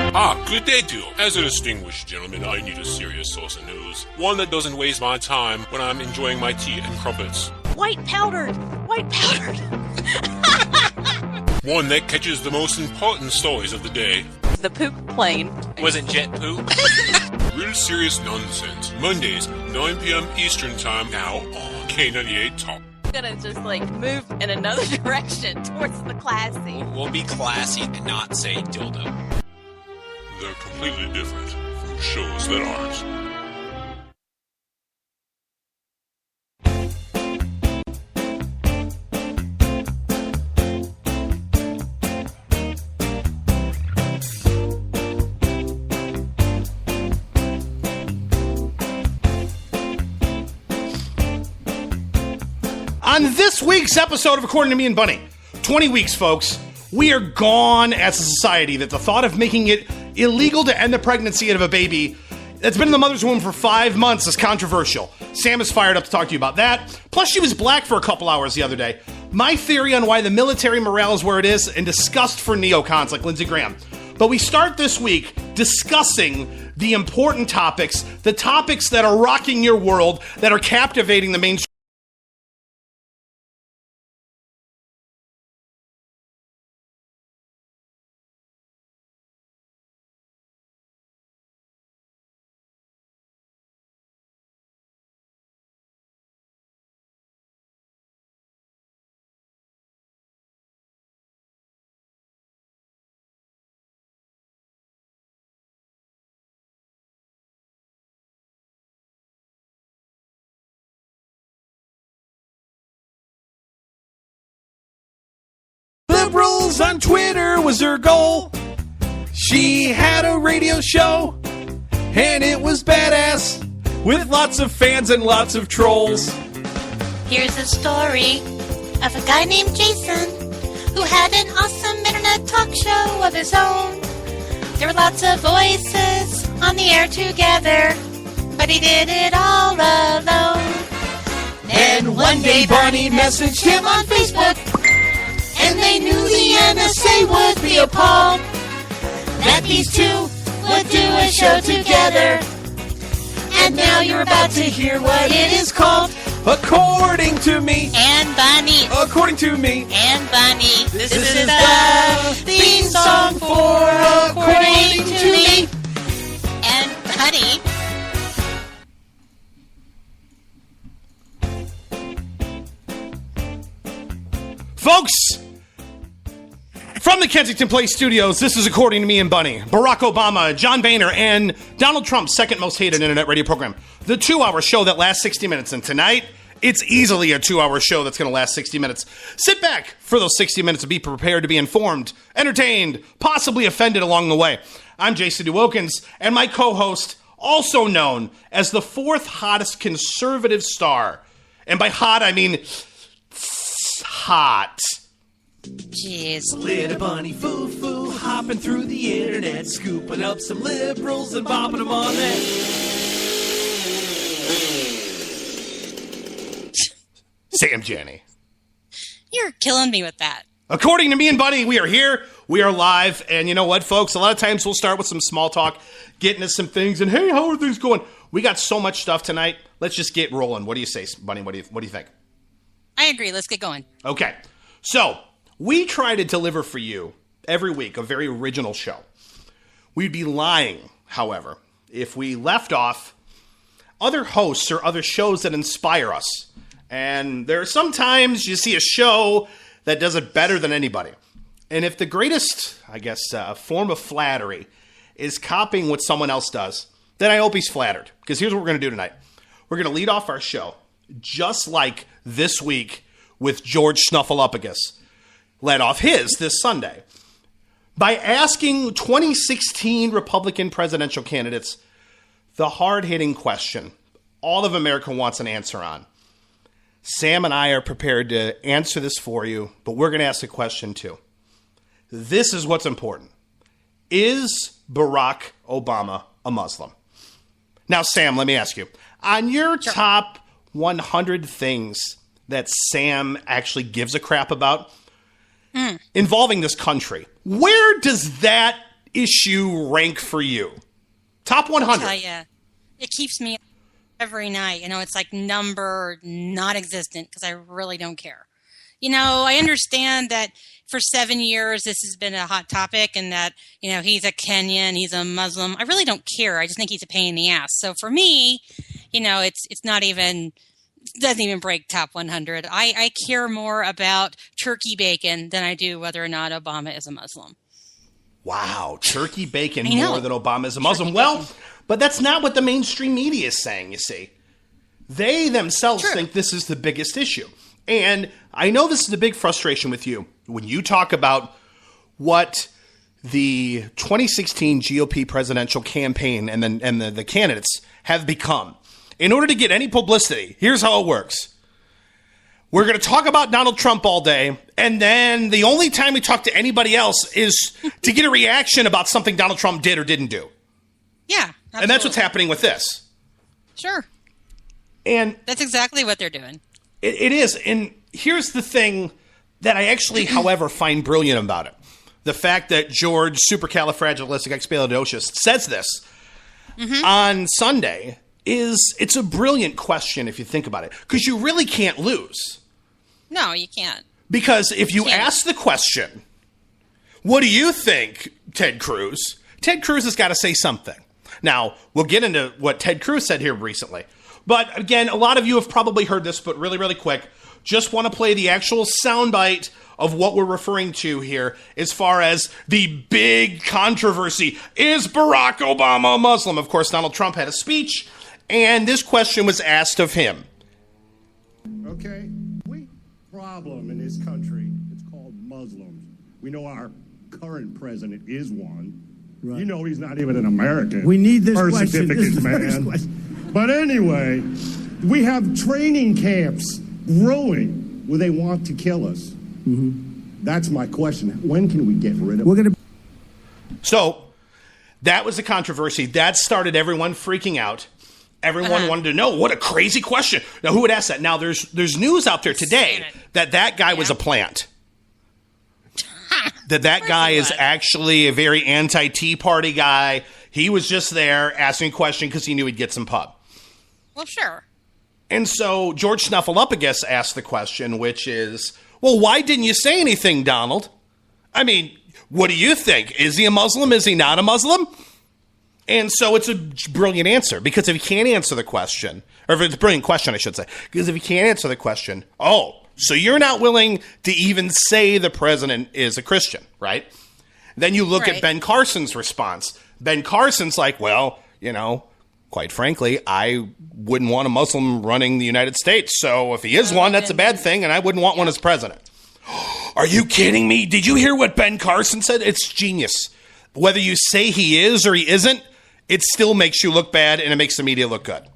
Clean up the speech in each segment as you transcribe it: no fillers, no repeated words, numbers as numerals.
Good day to you. As a distinguished gentleman, I need a serious source of news. One that doesn't waste my time when I'm enjoying my tea and crumpets. White powdered! White powdered! One that catches the most important stories of the day. The poop plane. Wasn't jet poop? Real serious nonsense. Mondays, 9 p.m. Eastern Time, now on K98 Talk. I'm gonna just move in another direction towards the classy. We'll be classy and not say dildo. They're completely different from shows that aren't. On this week's episode of According to Me and Bunny, 20 weeks, folks, we are gone as a society that the thought of making it illegal to end the pregnancy of a baby that's been in the mother's womb for 5 months is controversial. Sam is fired up to talk to you about that. Plus, she was black for a couple hours the other day. My theory on why the military morale is where it is, and disgust for neocons like Lindsey Graham. But we start this week discussing the important topics, the topics that are rocking your world, that are captivating the mainstream. Liberals on Twitter was her goal. She had a radio show, and it was badass, with lots of fans and lots of trolls. Here's a story of a guy named Jason who had an awesome internet talk show of his own. There were lots of voices on the air together, but he did it all alone. And one day Barney messaged him on Facebook, and they knew the NSA would be appalled that these two would do a show together. And now you're about to hear what it is called. According to Me And Bunny. According to Me And Bunny. This is the theme song for According to Me and Bunny. Folks, from the Kensington Place studios, this is According to Me and Bunny. Barack Obama, John Boehner, and Donald Trump's second most hated internet radio program. The 2-hour show that lasts 60 minutes. And tonight, it's easily a 2-hour show that's going to last 60 minutes. Sit back for those 60 minutes and be prepared to be informed, entertained, possibly offended along the way. I'm Jason DeWilkins, and my co-host, also known as the fourth hottest conservative star. And by hot, I mean hot. Jeez. Little bunny foo-foo, hopping through the internet, scooping up some liberals and bopping them on that. Sam Janney. You're killing me with that. According to Me and Bunny, we are here, we are live, and you know what, folks? A lot of times we'll start with some small talk, get into some things, and hey, how are things going? We got so much stuff tonight. Let's just get rolling. What do you say, Bunny? What do you think? I agree. Let's get going. Okay. So, we try to deliver for you every week a very original show. We'd be lying, however, if we left off other hosts or other shows that inspire us. And there are sometimes you see a show that does it better than anybody. And if the greatest, form of flattery is copying what someone else does, then I hope he's flattered. Because here's what we're going to do tonight. We're going to lead off our show, just like this week with George Snuffleupagus led off his this Sunday, by asking 2016 Republican presidential candidates the hard-hitting question all of America wants an answer on. Sam and I are prepared to answer this for you, but we're going to ask a question too. This is what's important. Is Barack Obama a Muslim? Now, Sam, let me ask you. On your top 100 things that Sam actually gives a crap about involving this country, where does that issue rank for you? Top 100. I'll tell you, it keeps me every night. It's like number non-existent because I really don't care. I understand that for 7 years this has been a hot topic and that, he's a Kenyan, he's a Muslim. I really don't care. I just think he's a pain in the ass. So for me, it's not even, doesn't even break top 100. I care more about turkey bacon than I do whether or not Obama is a Muslim. Wow, turkey bacon I know. more than Obama is a Muslim. Turkey Well, bacon. but that's not what the mainstream media is saying, you see. They themselves True. think this is the biggest issue. And I know this is a big frustration with you when you talk about what the 2016 GOP presidential campaign and the candidates have become. In order to get any publicity, here's how it works. We're going to talk about Donald Trump all day, and then the only time we talk to anybody else is to get a reaction about something Donald Trump did or didn't do. Yeah. Absolutely. And that's what's happening with this. Sure. And That's exactly what they're doing. it is. And here's the thing that I actually, however, find brilliant about it. The fact that George Supercalifragilisticexpialidocious says this on Sunday it's a brilliant question if you think about it. Because you really can't lose. No, you can't. Because if you Can't. ask the question, what do you think, Ted Cruz? Ted Cruz has got to say something. Now, we'll get into what Ted Cruz said here recently. But again, a lot of you have probably heard this, but really, really quick, just want to play the actual soundbite of what we're referring to here as far as the big controversy. Is Barack Obama a Muslim? Of course, Donald Trump had a speech, and this question was asked of him. Okay? We problem in this country. It's called Muslims. We know our current president is one. Right. You know he's not even an American. We need this Birth question. This is certificates, the first man. question. But anyway, we have training camps growing where they want to kill us. That's my question. When can we get rid of We're going to. So that was the controversy. That started everyone freaking out. Everyone wanted to know, what a crazy question. Now, who would ask that? Now, there's news out there today that guy was a plant. that guy is actually a very anti-Tea Party guy. He was just there asking a question because he knew he'd get some pub. Well, sure. And so George Snuffleupagus asked the question, which is, well, why didn't you say anything, Donald? I mean, what do you think? Is he a Muslim? Is he not a Muslim? And so it's a brilliant answer, because if you can't answer the question, or if it's a brilliant question, I should say, because if you can't answer the question, so you're not willing to even say the president is a Christian, right? Then you look at Ben Carson's response. Ben Carson's like, well, quite frankly, I wouldn't want a Muslim running the United States. So if he is one, that's a bad thing, and I wouldn't want one as president. Are you kidding me? Did you hear what Ben Carson said? It's genius. Whether you say he is or he isn't, it still makes you look bad, and it makes the media look good.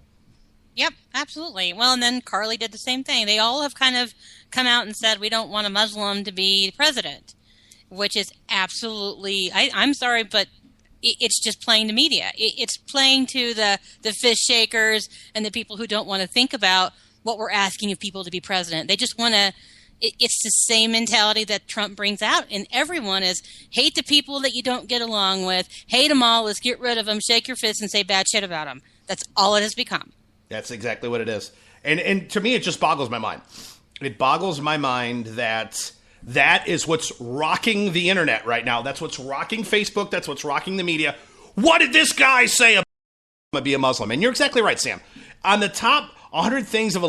Yep, absolutely. Well, and then Carly did the same thing. They all have kind of come out and said, we don't want a Muslim to be president, which is absolutely, I'm sorry, but it's just playing to media. It's playing to the fish shakers and the people who don't want to think about what we're asking of people to be president. They just want to, it's the same mentality that Trump brings out. And everyone is, hate the people that you don't get along with, hate them all, let's get rid of them, shake your fist and say bad shit about them. That's all it has become. That's exactly what it is. And to me, it just boggles my mind. It boggles my mind that is what's rocking the internet right now. That's what's rocking Facebook. That's what's rocking the media. What did this guy say about be a Muslim? And you're exactly right, Sam. On the top 100 things of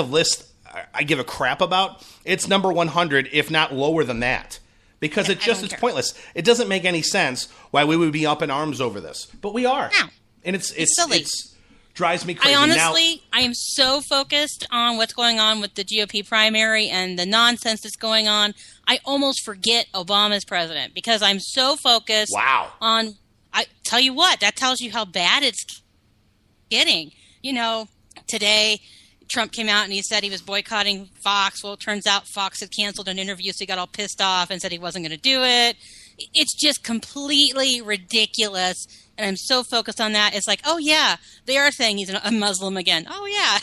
list I give a crap about, it's number 100, if not lower than that. Because it's pointless. It doesn't make any sense why we would be up in arms over this. But we are. No. And it's silly. It's drives me crazy. I am so focused on what's going on with the GOP primary and the nonsense that's going on. I almost forget Obama's president because I'm so focused on, I tell you what, that tells you how bad it's getting. Today Trump came out and he said he was boycotting Fox. Well, it turns out Fox had canceled an interview, so he got all pissed off and said he wasn't going to do it. It's just completely ridiculous. And I'm so focused on that. It's like, oh, yeah, they are saying he's a Muslim again. Oh, yeah.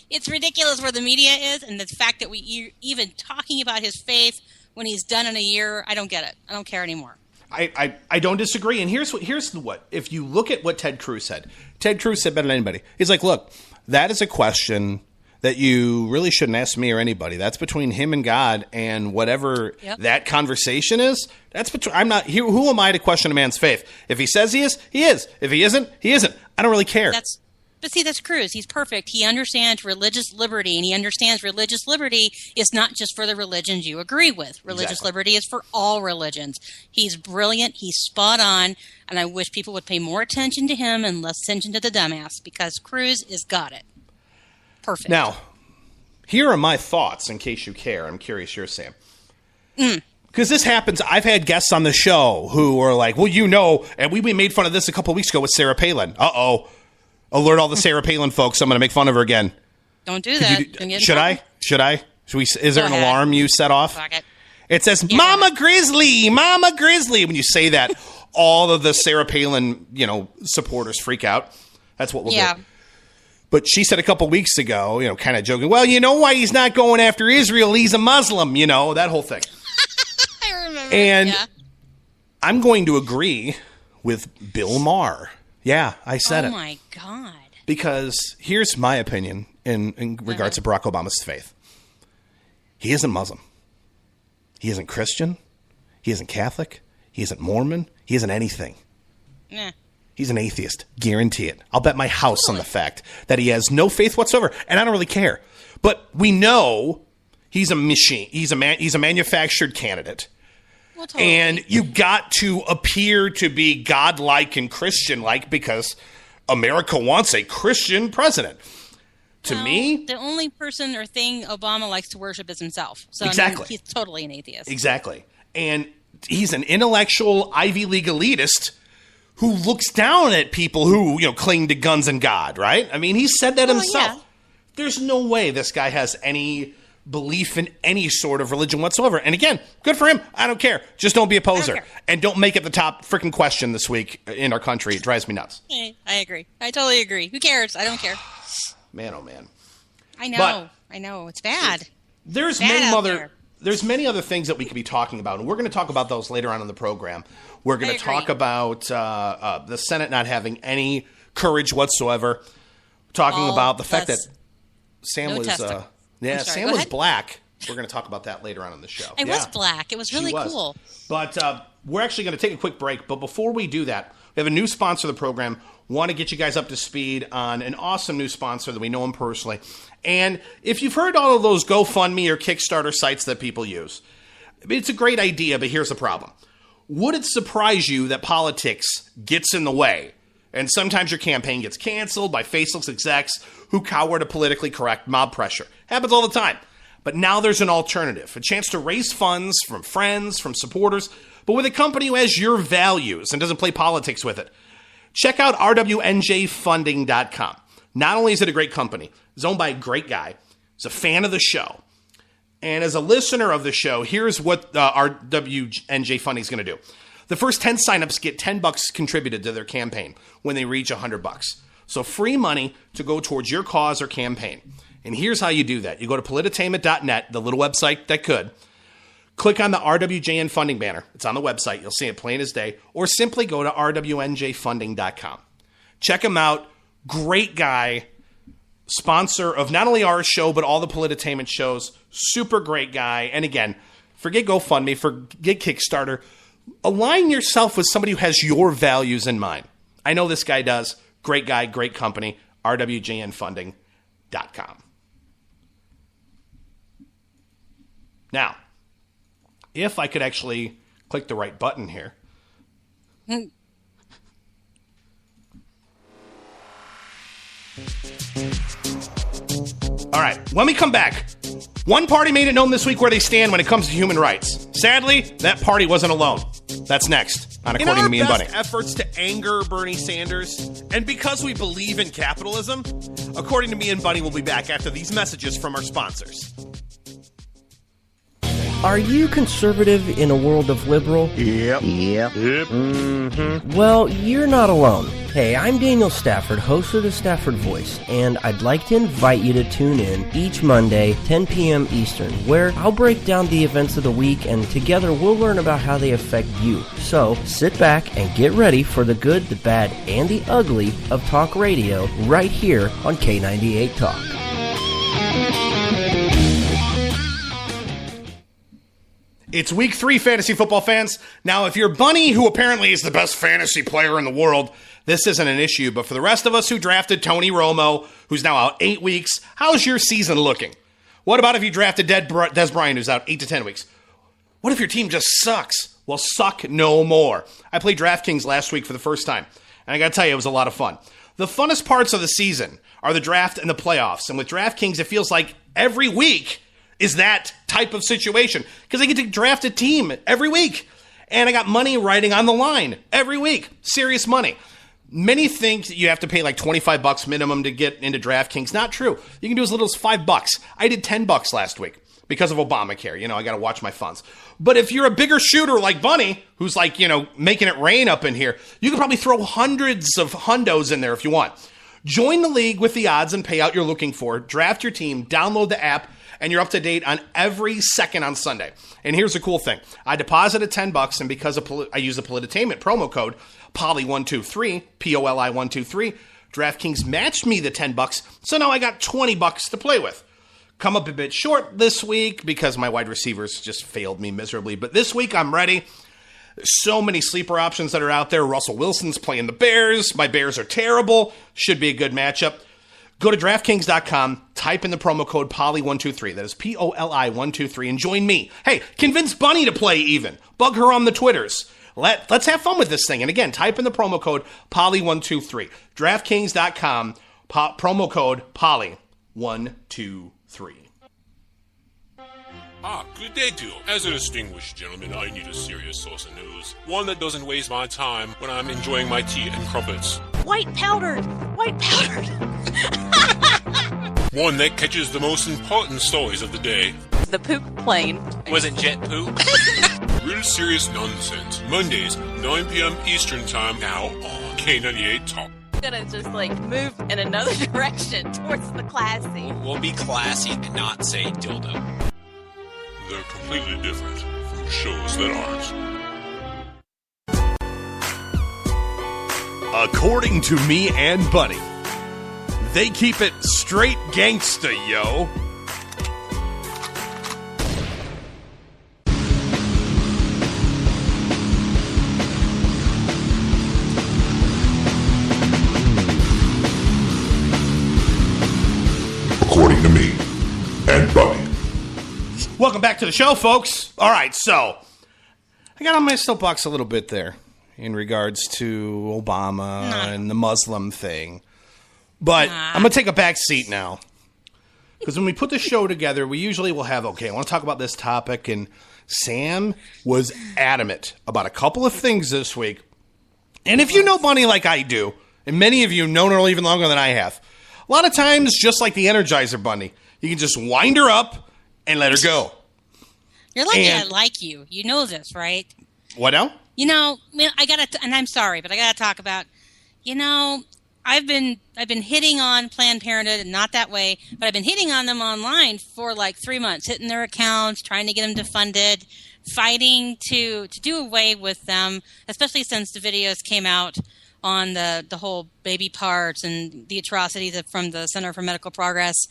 It's ridiculous where the media is. And the fact that we even talking about his faith when he's done in a year, I don't get it. I don't care anymore. I don't disagree. And here's what. If you look at what Ted Cruz said better than anybody. He's like, look, that is a question that you really shouldn't ask me or anybody. That's between him and God, and whatever that conversation is, that's between. I'm not here. Who am I to question a man's faith? If he says he is, he is. If he isn't, he isn't. I don't really care. But see, that's Cruz. He's perfect. He understands religious liberty, and he understands religious liberty is not just for the religions you agree with. Religious liberty is for all religions. He's brilliant. He's spot on, and I wish people would pay more attention to him and less attention to the dumbass, because Cruz has got it. Perfect. Now, here are my thoughts, in case you care. I'm curious yours, Sam. Because this happens. I've had guests on the show who are like, well, and we made fun of this a couple weeks ago with Sarah Palin. Uh-oh. Alert all the Sarah Palin folks. I'm going to make fun of her again. Don't do that. Should I? Is there an alarm you set off? It says, Mama Grizzly, Mama Grizzly. When you say that, all of the Sarah Palin, supporters freak out. That's what we'll do. But she said a couple weeks ago, kind of joking, well, you know why he's not going after Israel? He's a Muslim, that whole thing. I remember. And I'm going to agree with Bill Maher. Yeah, I said it. Oh, my God. Because here's my opinion in regards to Barack Obama's faith. He isn't Muslim. He isn't Christian. He isn't Catholic. He isn't Mormon. He isn't anything. Nah. He's an atheist. Guarantee it. I'll bet my house on the fact that he has no faith whatsoever, and I don't really care. But we know he's a machine. He's a manufactured candidate. Well, totally. And you got to appear to be godlike and Christian-like because America wants a Christian president. To me, the only person or thing Obama likes to worship is himself. So exactly. He's totally an atheist. Exactly. And he's an intellectual Ivy League elitist who looks down at people who, cling to guns and God, right? I mean, he said that himself. Yeah. There's no way this guy has any belief in any sort of religion whatsoever. And again, good for him. I don't care. Just don't be a poser. And don't make it the top freaking question this week in our country. It drives me nuts. I agree. I totally agree. Who cares? I don't care. Man, oh man. I know. I know. It's bad. There's many other things that we could be talking about, and we're going to talk about those later on in the program. We're going to talk about the Senate not having any courage whatsoever. Talking about the fact that Sam was Sam was black. We're going to talk about that later on in the show. I was black. It was really cool. But we're actually going to take a quick break. But before we do that, we have a new sponsor of the program. Want to get you guys up to speed on an awesome new sponsor that we know him personally. And if you've heard all of those GoFundMe or Kickstarter sites that people use, it's a great idea, but here's the problem. Would it surprise you that politics gets in the way? And sometimes your campaign gets canceled by faceless execs who cower to politically correct mob pressure. Happens all the time. But now there's an alternative, a chance to raise funds from friends, from supporters, but with a company who has your values and doesn't play politics with it. Check out rwnjfunding.com. Not only is it a great company, it's owned by a great guy. He's a fan of the show. And as a listener of the show, here's what RWNJ Funding is going to do. The first 10 signups get $10 contributed to their campaign when they reach $100. So free money to go towards your cause or campaign. And here's how you do that. You go to polititainment.net, the little website that could. Click on the RWJN Funding banner. It's on the website. You'll see it plain as day. Or simply go to rwnjfunding.com. Check him out. Great guy. Sponsor of not only our show, but all the Polititainment shows. Super great guy. And again, forget GoFundMe, forget Kickstarter. Align yourself with somebody who has your values in mind. I know this guy does. Great guy, great company. rwnjfunding.com. Now, if I could actually click the right button here. All right, when we come back, one party made it known this week where they stand when it comes to human rights. Sadly, that party wasn't alone. That's next on According to Me and Bunny. In our best efforts to anger Bernie Sanders, and because we believe in capitalism, According to Me and Bunny will be back after these messages from our sponsors. Are you conservative in a world of liberal? Yep. Well, you're not alone. Hey, I'm Daniel Stafford, host of the Stafford Voice, and I'd like to invite you to tune in each Monday, 10 p.m. Eastern, where I'll break down the events of the week, and together we'll learn about how they affect you. So, sit back and get ready for the good, the bad, and the ugly of talk radio right here on K98 Talk. It's week 3, fantasy football fans. Now, if you're Bunny, who apparently is the best fantasy player in the world, this isn't an issue. But for the rest of us who drafted Tony Romo, who's now out 8 weeks, how's your season looking? What about if you drafted Des Bryant, who's out 8 to 10 weeks? What if your team just sucks? Well, suck no more. I played DraftKings last week for the first time, and I got to tell you, it was a lot of fun. The funnest parts of the season are the draft and the playoffs. And with DraftKings, it feels like every week is that type of situation because I get to draft a team every week. And I got money riding on the line every week. Serious money. Many think you have to pay like $25 minimum to get into DraftKings. Not true. You can do as little as $5. I did $10 last week because of Obamacare. You know, I got to watch my funds. But if you're a bigger shooter like Bunny, who's like, you know, making it rain up in here, you can probably throw hundreds of hundos in there if you want. Join the league with the odds and payout you're looking for. Draft your team, download the app, and you're up to date on every second on Sunday. And here's the cool thing. I deposited $10, and because I use the Politainment promo code, Polly123, P-O-L-I-123, DraftKings matched me the $10, so now I got $20 to play with. Come up a bit short this week because my wide receivers just failed me miserably. But this week, I'm ready. So many sleeper options that are out there. Russell Wilson's playing the Bears. My Bears are terrible. Should be a good matchup. Go to DraftKings.com, type in the promo code Polly123. That is P-O-L-I-123, and join me. Hey, convince Bunny to play even. Bug her on the Twitters. Let's have fun with this thing. And again, type in the promo code Polly123. DraftKings.com, promo code Polly123. Good day to you. As a distinguished gentleman, I need a serious source of news. One that doesn't waste my time when I'm enjoying my tea and crumpets. White powdered! White powdered! One that catches the most important stories of the day. The poop plane. Wasn't jet poop? Real serious nonsense. Mondays, 9 p.m. Eastern Time, now on K98 Talk. Gonna just like move in another direction towards the classy. We'll be classy and not say dildo. They're completely different from shows that aren't. According to me and Bunny, they keep it straight gangsta, yo. According to me and Bunny. Welcome back to the show, folks. All right, so I got on my soapbox a little bit there in regards to Obama and the Muslim thing. But I'm going to take a back seat now. Because when we put the show together, we usually will have, okay, I want to talk about this topic. And Sam was adamant about a couple of things this week. And if you know Bunny like I do, and many of you know her even longer than I have, a lot of times, just like the Energizer Bunny, you can just wind her up and let her go. You're lucky I like you. You know this, right? What now? You know, I gotta, and I'm sorry, but I gotta talk about, you know, I've been hitting on Planned Parenthood, and not that way, but I've been hitting on them online for like 3 months, hitting their accounts, trying to get them defunded, fighting to do away with them, especially since the videos came out on the whole baby parts and the atrocities from the Center for Medical Progress.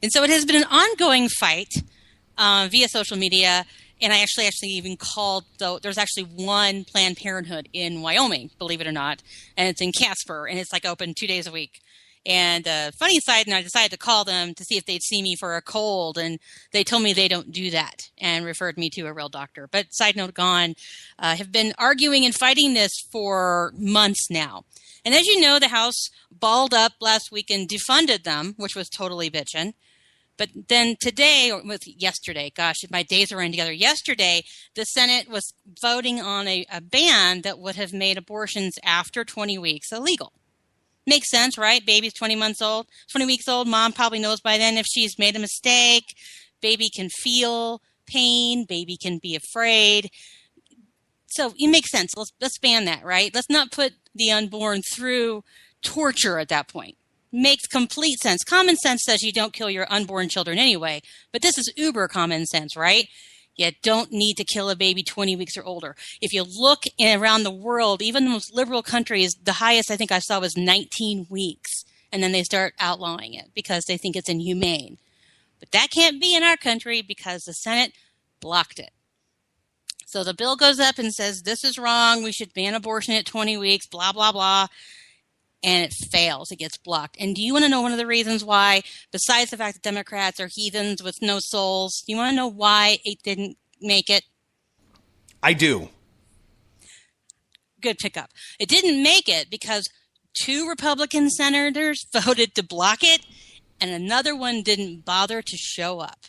And so it has been an ongoing fight via social media, and I actually even called, though there's actually one Planned Parenthood in Wyoming, believe it or not, and it's in Casper, and it's like open 2 days a week. And funny side note, I decided to call them to see if they'd see me for a cold, and they told me they don't do that and referred me to a real doctor. But side note gone, have been arguing and fighting this for months now. And as you know, the House balled up last week and defunded them, which was totally bitchin'. But then today, or yesterday, gosh, my days are running together. Yesterday, the Senate was voting on a ban that would have made abortions after 20 weeks illegal. Makes sense, right? Baby's 20 weeks old. Mom probably knows by then if she's made a mistake. Baby can feel pain. Baby can be afraid. So it makes sense. Let's ban that, right? Let's not put the unborn through torture at that point. Makes complete sense. Common sense says you don't kill your unborn children anyway, but this is uber common sense, right? You don't need to kill a baby 20 weeks or older. If you look around the world, even the most liberal countries, the highest I think I saw was 19 weeks, and then they start outlawing it because they think it's inhumane. But that can't be in our country because the Senate blocked it. So the bill goes up and says, this is wrong, we should ban abortion at 20 weeks, blah, blah, blah. And it fails. It gets blocked. And do you want to know one of the reasons why, besides the fact that Democrats are heathens with no souls, do you want to know why it didn't make it? I do. Good pickup. It didn't make it because 2 Republican senators voted to block it, and another one didn't bother to show up.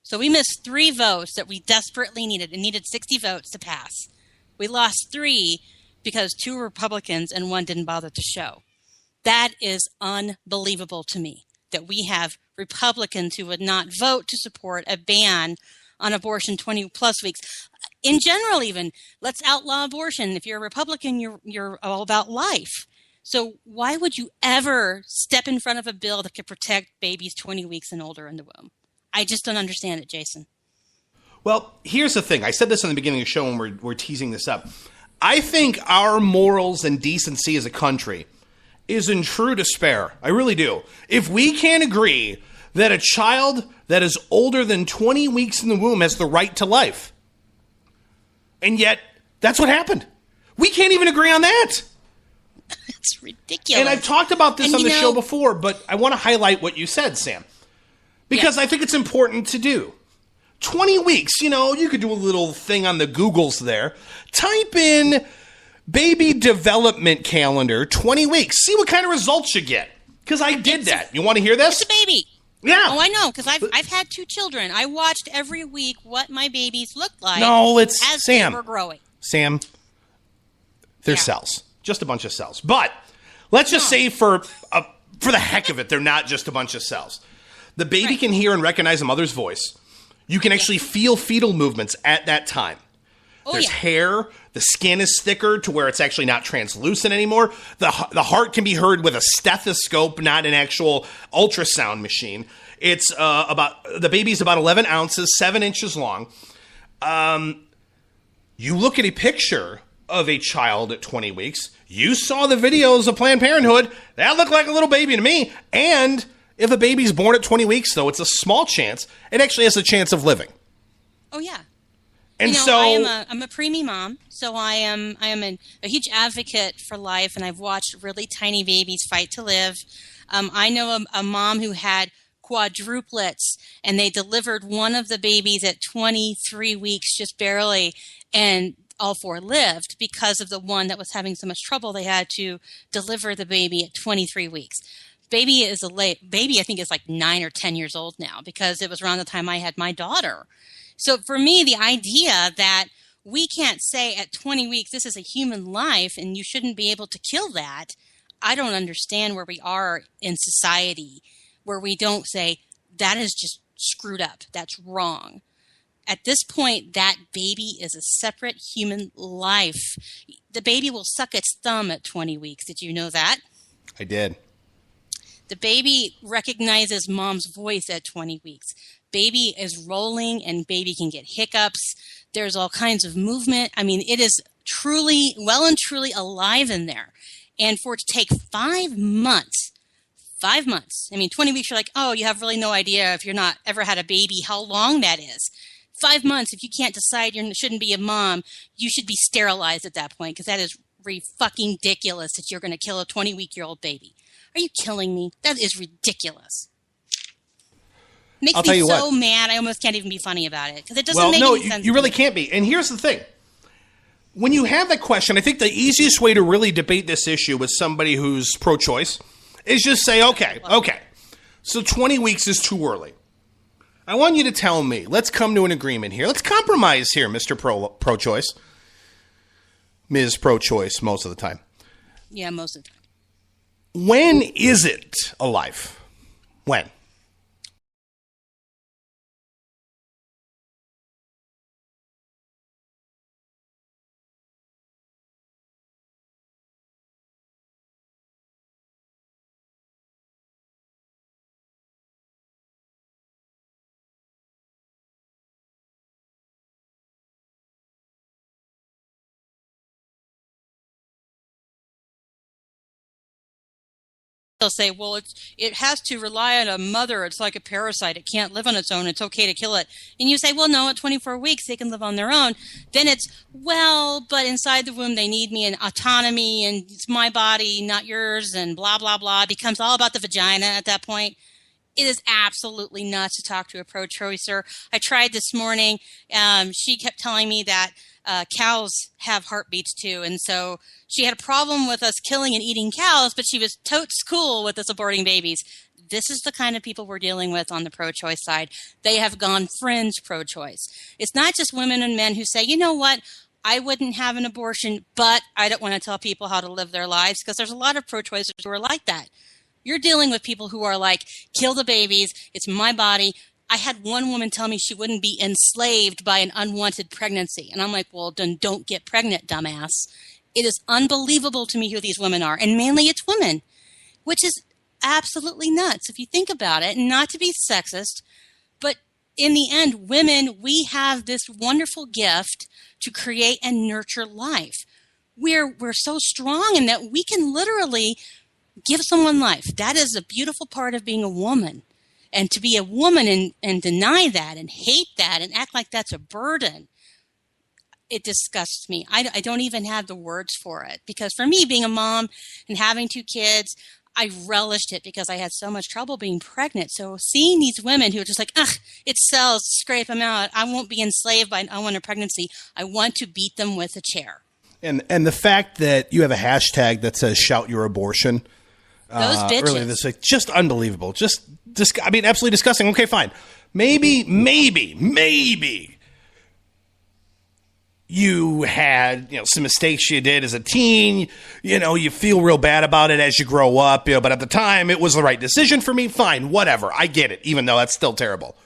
So we missed 3 votes that we desperately needed. It needed 60 votes to pass. We lost 3 because 2 Republicans and 1 didn't bother to show. That is unbelievable to me, that we have Republicans who would not vote to support a ban on abortion 20 plus weeks. In general, even, let's outlaw abortion. If you're a Republican, you're all about life. So why would you ever step in front of a bill that could protect babies 20 weeks and older in the womb? I just don't understand it, Jason. Well, here's the thing. I said this in the beginning of the show when we're teasing this up. I think our morals and decency as a country is in true despair. I really do. If we can't agree that a child that is older than 20 weeks in the womb has the right to life, and yet that's what happened. We can't even agree on that. It's ridiculous. And I've talked about this on the show before, but I want to highlight what you said, Sam, because I think it's important to do. 20 weeks, you could do a little thing on the Googles there. Type in baby development calendar 20 weeks. See what kind of results you get. Because I did that. You want to hear this? It's a baby. Yeah. Oh, I know, because I've had 2 children. I watched every week what my babies looked like as they were growing. Sam, they're cells. Just a bunch of cells. But let's just say for the heck of it, they're not just a bunch of cells. The baby can hear and recognize a mother's voice. You can actually feel fetal movements at that time. There's hair. The skin is thicker to where it's actually not translucent anymore. The heart can be heard with a stethoscope, not an actual ultrasound machine. It's the baby's about 11 ounces, 7 inches long. You look at a picture of a child at 20 weeks. You saw the videos of Planned Parenthood. That looked like a little baby to me. And if a baby's born at 20 weeks, though, it's a small chance. It actually has a chance of living. Oh, yeah. And I'm a preemie mom, so I am a huge advocate for life, and I've watched really tiny babies fight to live. I know a mom who had quadruplets, and they delivered one of the babies at 23 weeks, just barely, and all 4 lived because of the one that was having so much trouble. They had to deliver the baby at 23 weeks. Baby, I think, is like 9 or 10 years old now because it was around the time I had my daughter. So for me, the idea that we can't say at 20 weeks, this is a human life and you shouldn't be able to kill that, I don't understand where we are in society where we don't say, that is just screwed up. That's wrong. At this point, that baby is a separate human life. The baby will suck its thumb at 20 weeks. Did you know that? I did. The baby recognizes mom's voice at 20 weeks. Baby is rolling and baby can get hiccups. There's all kinds of movement. I mean, it is truly, well and truly alive in there. And for it to take 5 months, I mean, 20 weeks, you're like, oh, you have really no idea if you're not ever had a baby, how long that is. 5 months, if you can't decide you shouldn't be a mom, you should be sterilized at that point because that is fucking ridiculous that you're going to kill a 20-week-old baby. Are you killing me? That is ridiculous. Makes me so mad. I almost can't even be funny about it because it doesn't make any sense. You really can't be. And here's the thing. When you have that question, I think the easiest way to really debate this issue with somebody who's pro-choice is just say, okay, so 20 weeks is too early. I want you to tell me, let's come to an agreement here. Let's compromise here, Mr. Pro-choice. Ms. Pro-choice most of the time. Yeah, most of the time. When is it a life? When? they'll say, well, it has to rely on a mother. It's like a parasite. It can't live on its own. It's okay to kill it. And you say, well, no, at 24 weeks, they can live on their own. Then it's, well, but inside the womb, they need me and autonomy, and it's my body, not yours, and blah, blah, blah. It becomes all about the vagina at that point. It is absolutely nuts to talk to a pro-choicer. I tried this morning. She kept telling me that cows have heartbeats too. And so she had a problem with us killing and eating cows, but she was totes cool with us aborting babies. This is the kind of people we're dealing with on the pro-choice side. They have gone fringe pro-choice. It's not just women and men who say, you know what, I wouldn't have an abortion, but I don't want to tell people how to live their lives, because there's a lot of pro-choicers who are like that. You're dealing with people who are like, kill the babies, it's my body. I had one woman tell me she wouldn't be enslaved by an unwanted pregnancy. And I'm like, well, then don't get pregnant, dumbass. It is unbelievable to me who these women are. And mainly it's women, which is absolutely nuts if you think about it. And not to be sexist, but in the end, women, we have this wonderful gift to create and nurture life. We're so strong in that we can literally give someone life. That is a beautiful part of being a woman. And to be a woman and deny that and hate that and act like that's a burden, it disgusts me. I don't even have the words for it. Because for me, being a mom and having 2 kids, I relished it because I had so much trouble being pregnant. So seeing these women who are just like, ugh, it sells, scrape them out. I won't be enslaved by an unwanted pregnancy. I want to beat them with a chair. And the fact that you have a hashtag that says shout your abortion. Those bitches. Earlier this week, just unbelievable. Absolutely disgusting. Okay, fine. Maybe you had, some mistakes you did as a teen. You feel real bad about it as you grow up. But at the time, it was the right decision for me. Fine, whatever. I get it, even though that's still terrible.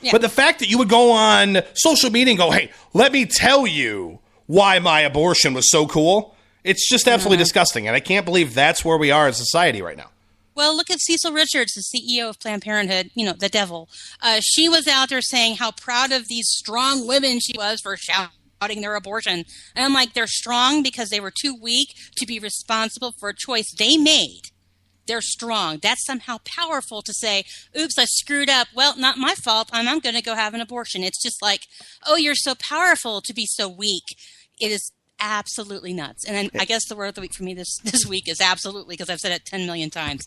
Yeah. But the fact that you would go on social media and go, "Hey, let me tell you why my abortion was so cool." It's just absolutely disgusting, and I can't believe that's where we are as society right now. Well, look at Cecil Richards, the CEO of Planned Parenthood, the devil. She was out there saying how proud of these strong women she was for shouting their abortion. And I'm like, they're strong because they were too weak to be responsible for a choice they made. They're strong. That's somehow powerful to say, oops, I screwed up. Well, not my fault. I'm going to go have an abortion. It's just like, oh, you're so powerful to be so weak. It is absolutely nuts. And then I guess the word of the week for me this week is absolutely, because I've said it 10 million times.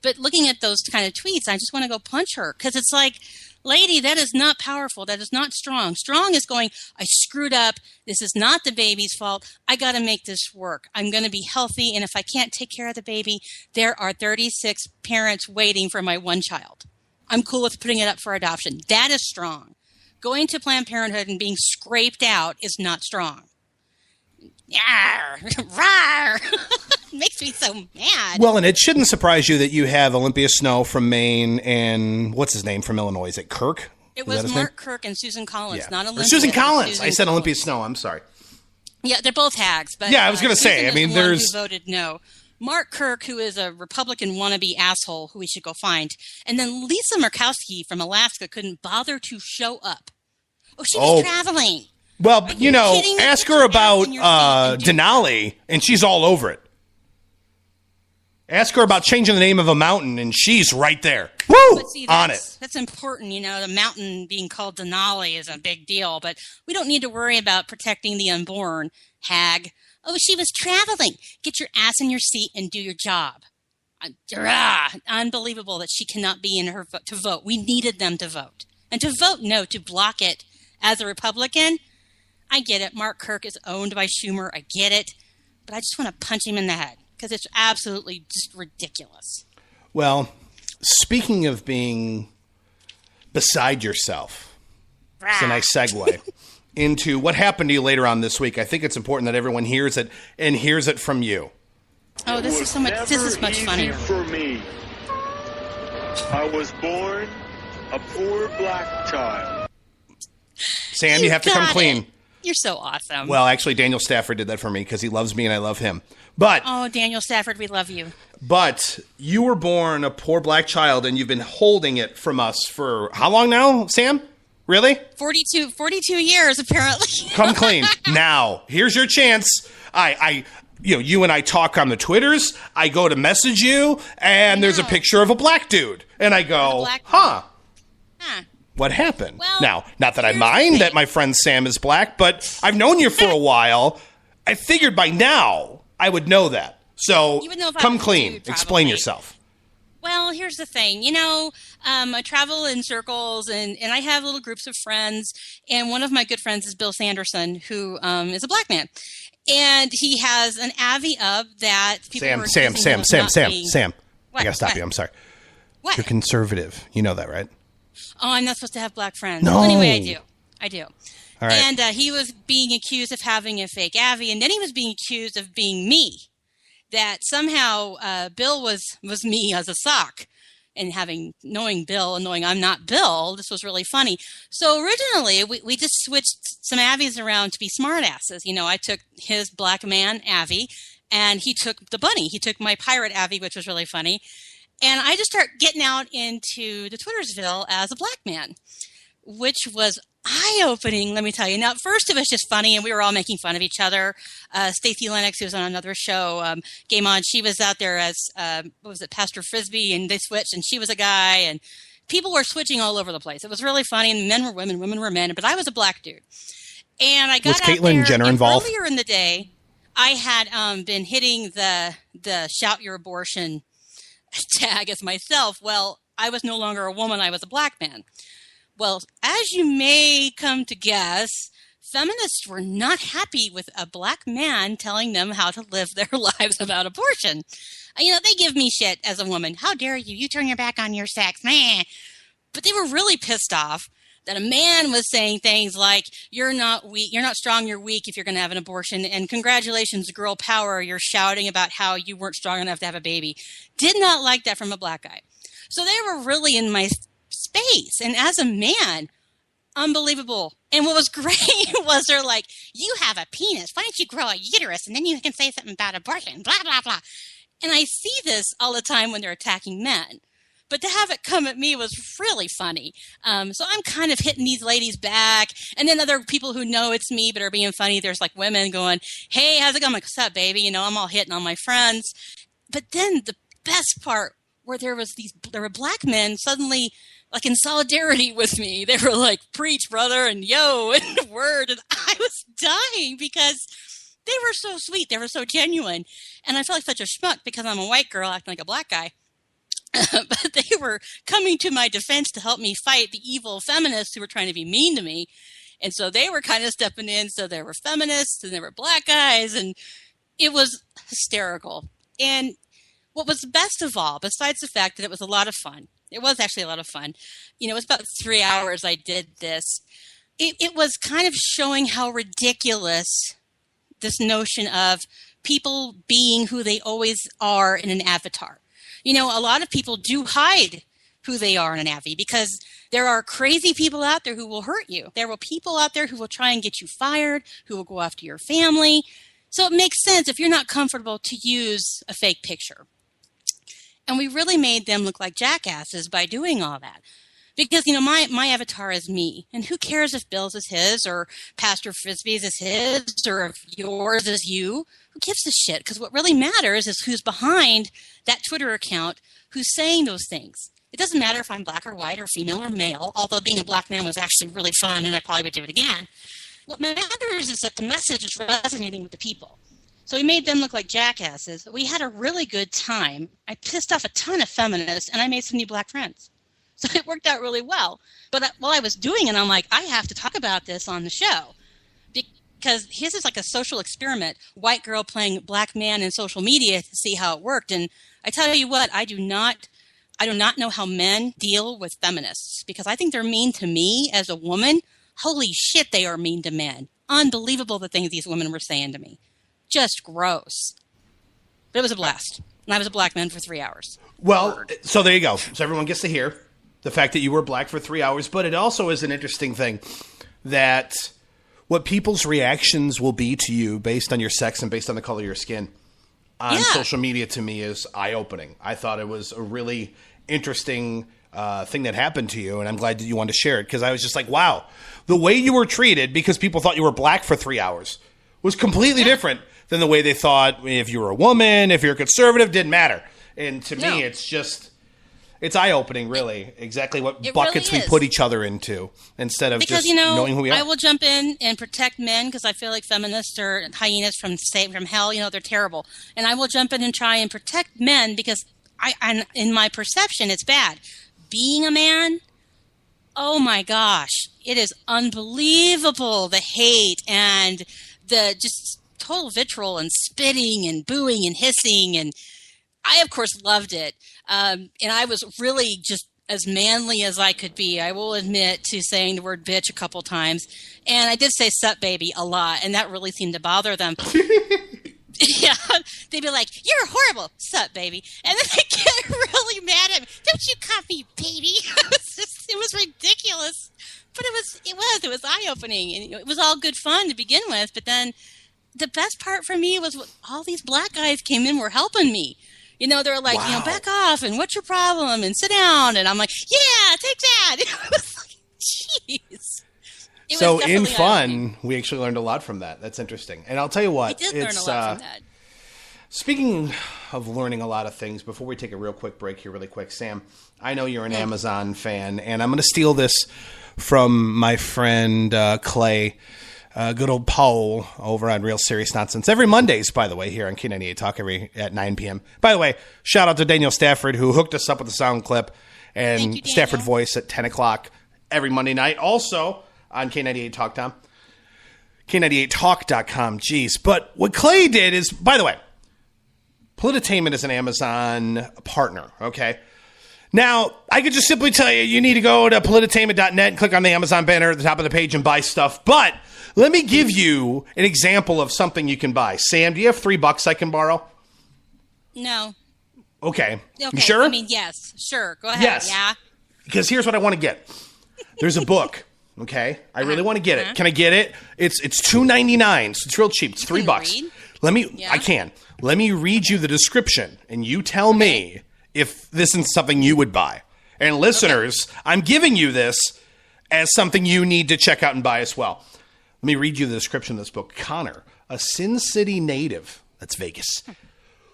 But looking at those kind of tweets, I just want to go punch her, because it's like, lady, that is not powerful. That is not strong. Strong is going, I screwed up. This is not the baby's fault. I got to make this work. I'm going to be healthy. And if I can't take care of the baby, there are 36 parents waiting for my one child. I'm cool with putting it up for adoption. That is strong. Going to Planned Parenthood and being scraped out is not strong. Rawr. Makes me so mad. Well, and it shouldn't surprise you that you have Olympia Snowe from Maine and what's his name from Illinois? Is it Kirk? It was Mark Kirk and Susan Collins, not Olympia. Susan Collins. I said Olympia Snowe. I'm sorry. Yeah, they're both hags. But yeah, I was going to say. I mean, there's who voted no. Mark Kirk, who is a Republican wannabe asshole who we should go find, and then Lisa Murkowski from Alaska couldn't bother to show up. Oh, she was traveling. Well, ask her about Denali, and she's all over it. Ask her about changing the name of a mountain, and she's right there. Woo! On it. That's important. The mountain being called Denali is a big deal, but we don't need to worry about protecting the unborn, hag. Oh, she was traveling. Get your ass in your seat and do your job. Unbelievable that she cannot be in her to vote. We needed them to vote. And to vote no, to block it as a Republican, I get it. Mark Kirk is owned by Schumer. I get it. But I just want to punch him in the head because it's absolutely just ridiculous. Well, speaking of being beside yourself, it's a nice segue into what happened to you later on this week. I think it's important that everyone hears it and hears it from you. Oh, this is so much. This is much funnier for me. I was born a poor black child. Sam, you have to come clean. You're so awesome. Well, actually, Daniel Stafford did that for me because he loves me and I love him. But oh, Daniel Stafford, we love you. But you were born a poor black child, and you've been holding it from us for how long now, Sam? Really? 42 years, apparently. Come clean. Now, here's your chance. you and I talk on the Twitters. I go to message you, and there's a picture of a black dude. And I go, huh. What happened? Well, now, not that I mind that my friend Sam is black, but I've known you for a while. I figured by now I would know that. So come clean. Explain yourself. Well, here's the thing. I travel in circles, and I have little groups of friends. And one of my good friends is Bill Sanderson, who is a black man. And he has an Avi up that people Sam. I gotta stop you. I'm sorry. What? You're conservative. You know that, right? Oh, I'm not supposed to have black friends. No. Well, anyway, I do. All right. And he was being accused of having a fake Avi, and then he was being accused of being me. That somehow Bill was me as a sock. And knowing Bill and knowing I'm not Bill, this was really funny. So originally, we just switched some Avies around to be smartasses. I took his black man Avi, and he took the bunny. He took my pirate Avi, which was really funny. And I just started getting out into the Twittersville as a black man, which was eye-opening, let me tell you. Now, at first it was just funny, and we were all making fun of each other. Stacey Lennox, who was on another show, came on. She was out there as, Pastor Frisbee, and they switched, and she was a guy, and people were switching all over the place. It was really funny, and men were women were men, but I was a black dude. And I got out there. Was Caitlyn Jenner involved? Earlier in the day, I had been hitting the shout your abortion tag as myself. Well, I was no longer a woman. I was a black man. Well, as you may come to guess, feminists were not happy with a black man telling them how to live their lives about abortion. They give me shit as a woman. How dare you? You turn your back on your sex. Meh. But they were really pissed off that a man was saying things like, you're not weak, you're not strong, you're weak if you're going to have an abortion, and congratulations, girl power, you're shouting about how you weren't strong enough to have a baby. Did not like that from a black guy. So they were really in my space. And as a man, unbelievable. And what was great was they're like, you have a penis. Why don't you grow a uterus? And then you can say something about abortion, blah, blah, blah. And I see this all the time when they're attacking men. But to have it come at me was really funny. So I'm kind of hitting these ladies back. And then other people who know it's me but are being funny, there's like women going, hey, how's it going? I'm like, what's up, baby? I'm all hitting on my friends. But then the best part where there were black men suddenly like in solidarity with me. They were like, preach, brother, and yo, and word. And I was dying because they were so sweet. They were so genuine. And I felt like such a schmuck because I'm a white girl acting like a black guy. But they were coming to my defense to help me fight the evil feminists who were trying to be mean to me. And so they were kind of stepping in. So there were feminists and there were black guys. And it was hysterical. And what was best of all, besides the fact that it was a lot of fun, it was actually a lot of fun. It was about 3 hours I did this. It was kind of showing how ridiculous this notion of people being who they always are in an avatar. A lot of people do hide who they are in an Avi because there are crazy people out there who will hurt you. There are people out there who will try and get you fired, who will go after your family. So it makes sense if you're not comfortable to use a fake picture. And we really made them look like jackasses by doing all that. Because, my avatar is me. And who cares if Bill's is his or Pastor Frisbee's is his or if yours is you? Who gives a shit? Because what really matters is who's behind that Twitter account who's saying those things. It doesn't matter if I'm black or white or female or male, although being a black man was actually really fun and I probably would do it again. What matters is that the message is resonating with the people. So we made them look like jackasses. We had a really good time. I pissed off a ton of feminists and I made some new black friends. So it worked out really well. But while I was doing it, I'm like, I have to talk about this on the show. Because his is like a social experiment, white girl playing black man in social media to see how it worked. And I tell you what, I do not know how men deal with feminists because I think they're mean to me as a woman. Holy shit, they are mean to men. Unbelievable the things these women were saying to me. Just gross. But it was a blast. And I was a black man for 3 hours. Well, so there you go. So everyone gets to hear the fact that you were black for 3 hours. But it also is an interesting thing that what people's reactions will be to you based on your sex and based on the color of your skin on social media to me is eye-opening. I thought it was a really interesting thing that happened to you, and I'm glad that you wanted to share it because I was just like, wow, the way you were treated because people thought you were black for 3 hours was completely different than the way they thought if you were a woman, if you're a conservative, didn't matter. And to me, it's just, it's eye-opening, really, exactly what buckets really we put each other into instead of just knowing who we are. I will jump in and protect men because I feel like feminists are hyenas from hell. They're terrible. And I will jump in and try and protect men because in my perception, it's bad. Being a man, oh my gosh, it is unbelievable, the hate and the just total vitriol and spitting and booing and hissing. And I, of course, loved it. And I was really just as manly as I could be. I will admit to saying the word bitch a couple times. And I did say sup baby a lot, and that really seemed to bother them. Yeah, they'd be like, "You're horrible, sup, baby," and then they get really mad at me. "Don't you call me baby?" It was ridiculous, but it was eye opening, and it was all good fun to begin with. But then the best part for me was all these black guys came in, were helping me. They were like, back off, and what's your problem, and sit down, and I'm like, yeah, take that. It was like, jeez. So in fun, we actually learned a lot from that. That's interesting. And I'll tell you what. We did learn a lot from that. Speaking of learning a lot of things, before we take a real quick break here, really quick, Sam, I know you're an Amazon fan, and I'm going to steal this from my friend Clay, good old Paul, over on Real Serious Nonsense. Every Mondays, by the way, here on K98 Talk at 9 p.m. By the way, shout out to Daniel Stafford, who hooked us up with the sound clip, and Stafford Voice at 10 o'clock every Monday night. Also on K98 Talk Tom. K98Talk.com. Jeez. But what Clay did is, by the way, Polititainment is an Amazon partner, okay? Now, I could just simply tell you, you need to go to Polititainment.net and click on the Amazon banner at the top of the page and buy stuff. But let me give you an example of something you can buy. Sam, do you have $3 I can borrow? No. Okay. You sure? I mean, yes. Sure. Go ahead. Yes. Yeah. Because here's what I want to get. There's a book. Okay, I really want to get it. Can I get it? It's $2.99, so it's real cheap. It's $3. Let me. Yeah. I can. Let me read you the description, and you tell me if this is something you would buy. And listeners, I'm giving you this as something you need to check out and buy as well. Let me read you the description of this book. Connor, a Sin City native, that's Vegas,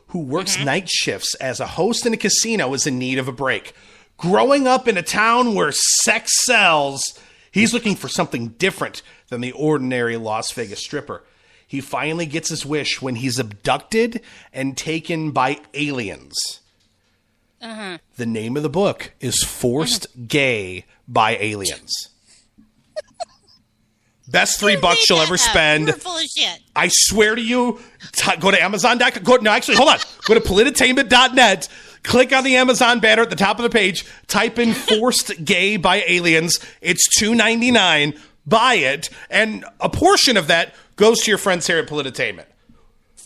who works night shifts as a host in a casino, is in need of a break. Growing up in a town where sex sells, he's looking for something different than the ordinary Las Vegas stripper. He finally gets his wish when he's abducted and taken by aliens. The name of the book is Forced Gay by Aliens. Best $3 you'll ever spend. You're full of shit. I swear to you, go to Amazon.com. Hold on. Go to Polititainment.net. Click on the Amazon banner at the top of the page. Type in Forced Gay by Aliens. It's $2.99. Buy it. And a portion of that goes to your friends here at Polititainment.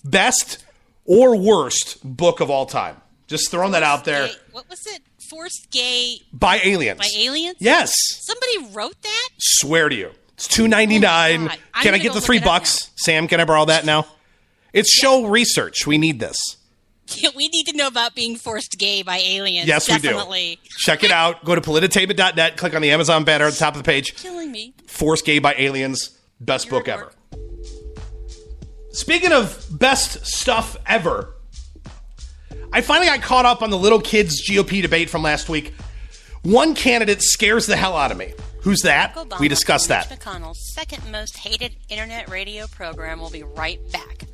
Best or worst book of all time. Just throwing that out there. What was it? Forced Gay by Aliens. By Aliens? Yes. Somebody wrote that? Swear to you. It's $2.99. Can I get the $3? Sam, can I borrow that now? It's show research. We need this. We need to know about being forced gay by aliens. Yes, definitely. We do. Check it out. Go to Polititainment.net. Click on the Amazon banner at the top of the page. Killing me. Forced Gay by Aliens. Best book ever. Speaking of best stuff ever, I finally got caught up on the little kids GOP debate from last week. One candidate scares the hell out of me. Who's that? Obama, we discussed that. Mitch McConnell's second most hated internet radio program will be right back.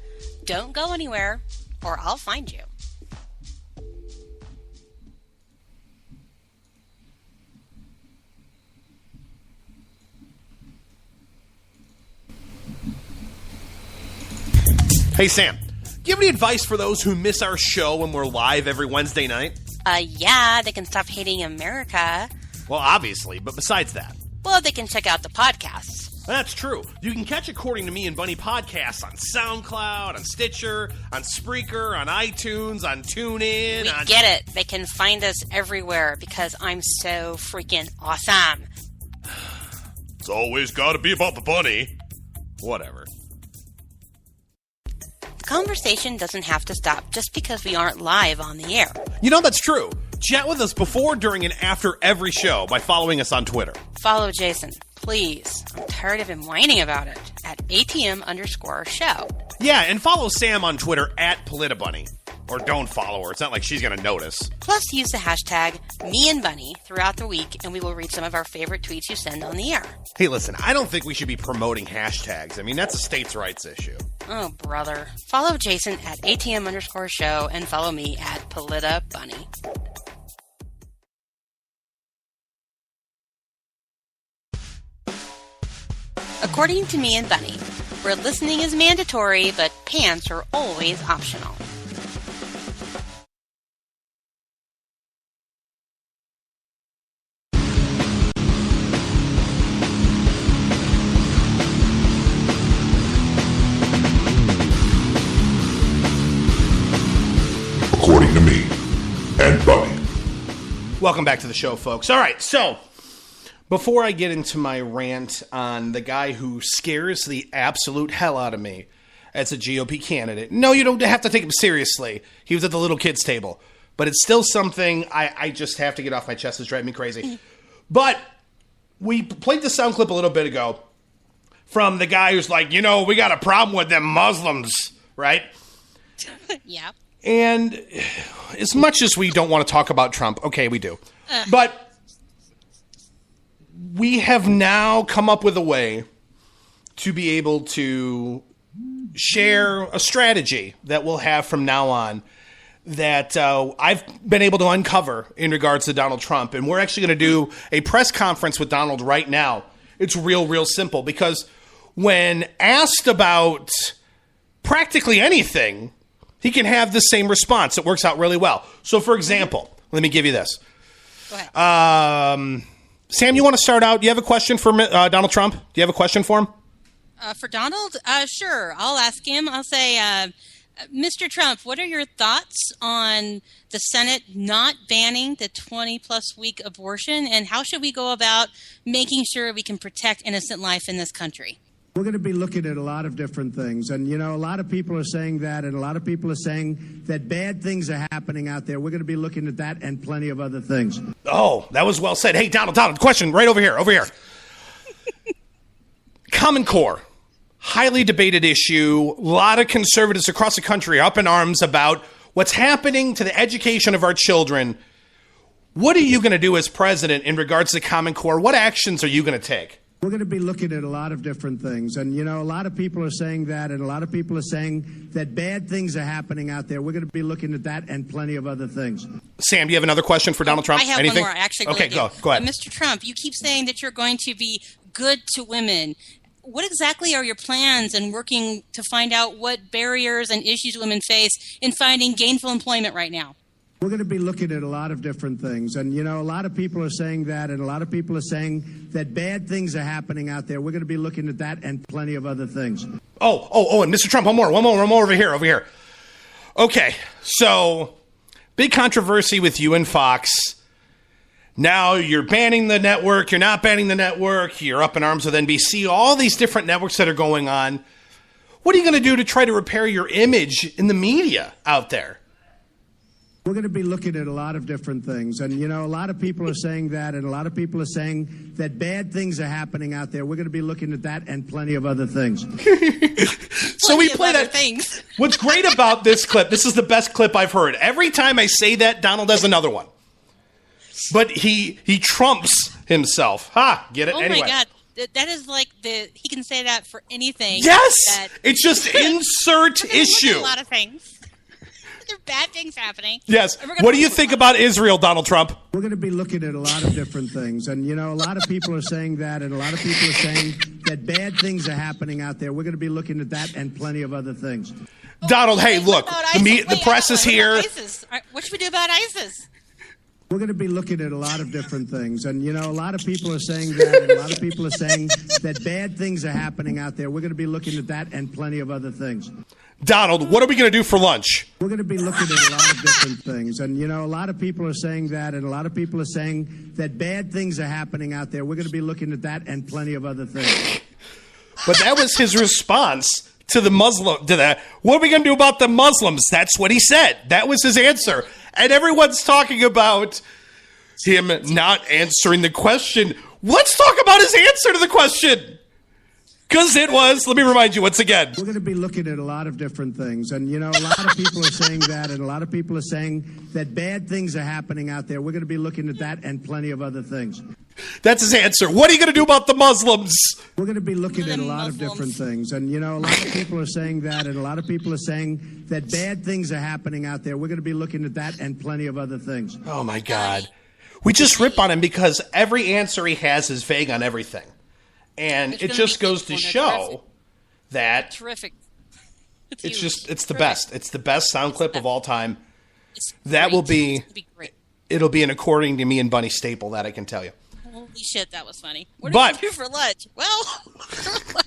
Don't go anywhere, or I'll find you. Hey, Sam, do you have any advice for those who miss our show when we're live every Wednesday night? Yeah, they can stop hating America. Well, obviously, but besides that. Well, they can check out the podcasts. That's true. You can catch According to Me and Bunny podcasts on SoundCloud, on Stitcher, on Spreaker, on iTunes, on TuneIn. We get it. They can find us everywhere because I'm so freaking awesome. It's always got to be about the bunny. Whatever. The conversation doesn't have to stop just because we aren't live on the air. You know, that's true. Chat with us before, during, and after every show by following us on Twitter. Follow Jason, please. I'm tired of him whining about it at ATM_show. Yeah, and follow Sam on Twitter at PolitiBunny. Or don't follow her. It's not like she's going to notice. Plus, use the hashtag #MeAndBunny throughout the week, and we will read some of our favorite tweets you send on the air. Hey, listen, I don't think we should be promoting hashtags. I mean, that's a states' rights issue. Oh, brother. Follow Jason at ATM_show and follow me at PolitiBunny. According to Me and Bunny, where listening is mandatory, but pants are always optional. According to Me and Bunny. Welcome back to the show, folks. All right, so before I get into my rant on the guy who scares the absolute hell out of me as a GOP candidate, no, you don't have to take him seriously. He was at the little kids' table. But it's still something I just have to get off my chest. It's driving me crazy. But we played the sound clip a little bit ago from the guy who's like, you know, we got a problem with them Muslims, right? Yeah. And as much as we don't want to talk about Trump, okay, we do. But we have now come up with a way to be able to share a strategy that we'll have from now on that I've been able to uncover in regards to Donald Trump. And we're actually going to do a press conference with Donald right now. It's real simple because when asked about practically anything, he can have the same response. It works out really well. So, for example, let me give you this. Go ahead. Sam, you want to start out? Do you have a question for Donald Trump? Do you have a question for him? For Donald? Sure. I'll ask him. I'll say, Mr. Trump, what are your thoughts on the Senate not banning the 20-plus week abortion, and how should we go about making sure we can protect innocent life in this country? We're going to be looking at a lot of different things. And, you know, a lot of people are saying that, and a lot of people are saying that bad things are happening out there. We're going to be looking at that and plenty of other things. Oh, that was well said. Hey, Donald, question right over here. Common Core, highly debated issue. A lot of conservatives across the country are up in arms about what's happening to the education of our children. What are you going to do as president in regards to Common Core? What actions are you going to take? We're going to be looking at a lot of different things. And, you know, a lot of people are saying that, and a lot of people are saying that bad things are happening out there. We're going to be looking at that and plenty of other things. Sam, do you have another question for Donald Trump? I have Anything? one more. Actually, okay, really go ahead. Mr. Trump, you keep saying that you're going to be good to women. What exactly are your plans in working to find out what barriers and issues women face in finding gainful employment right now? We're going to be looking at a lot of different things. And, you know, a lot of people are saying that, and a lot of people are saying that bad things are happening out there. We're going to be looking at that and plenty of other things. Oh, and Mr. Trump, one more over here. Okay, so big controversy with you and Fox. Now you're banning the network, you're not banning the network, you're up in arms with NBC, all these different networks that are going on. What are you going to do to try to repair your image in the media out there? We're going to be looking at a lot of different things. And, you know, a lot of people are saying that, and a lot of people are saying that bad things are happening out there. We're going to be looking at that and plenty of other things. So we play that. Things. What's great about this clip, this is the best clip I've heard. Every time I say that, Donald has another one. But he trumps himself. Get it? Oh, anyway. my God. That is like he can say that for anything. Yes! It's just insert issue. A lot of things. There are bad things happening. Yes. What do you think about Israel, Donald Trump? We're going to be looking at a lot of different things. And, you know, a lot of people are saying that, and a lot of people are saying that bad things are happening out there. We're going to be looking at that and plenty of other things. Donald, hey, look, the press is here. What should we do about ISIS? We're going to be looking at a lot of different things. And, you know, a lot of people are saying that, and a lot of people are saying that bad things are happening out there. We're going to be looking at that and plenty of other things. Donald, what are we going to do for lunch? We're going to be looking at a lot of different things. And, you know, a lot of people are saying that, and a lot of people are saying that bad things are happening out there. We're going to be looking at that and plenty of other things. But that was his response to the what are we going to do about the Muslims? That's what he said. That was his answer. And everyone's talking about him not answering the question. Let's talk about his answer to the question. Because it was, let me remind you once again. We're going to be looking at a lot of different things. And, you know, a lot of people are saying that, and a lot of people are saying that bad things are happening out there. We're going to be looking at that and plenty of other things. That's his answer. What are you going to do about the Muslims? We're going to be looking at a lot of different things. And, you know, a lot of people are saying that, and a lot of people are saying that bad things are happening out there. We're going to be looking at that and plenty of other things. Oh, my God. We just rip on him because every answer he has is vague on everything. And it just goes to show that terrific. It's the best. It's the best sound clip of all time. That will be great. It'll be an according to me and Bunny staple, that I can tell you. Holy shit, that was funny. What did you do for lunch? Well,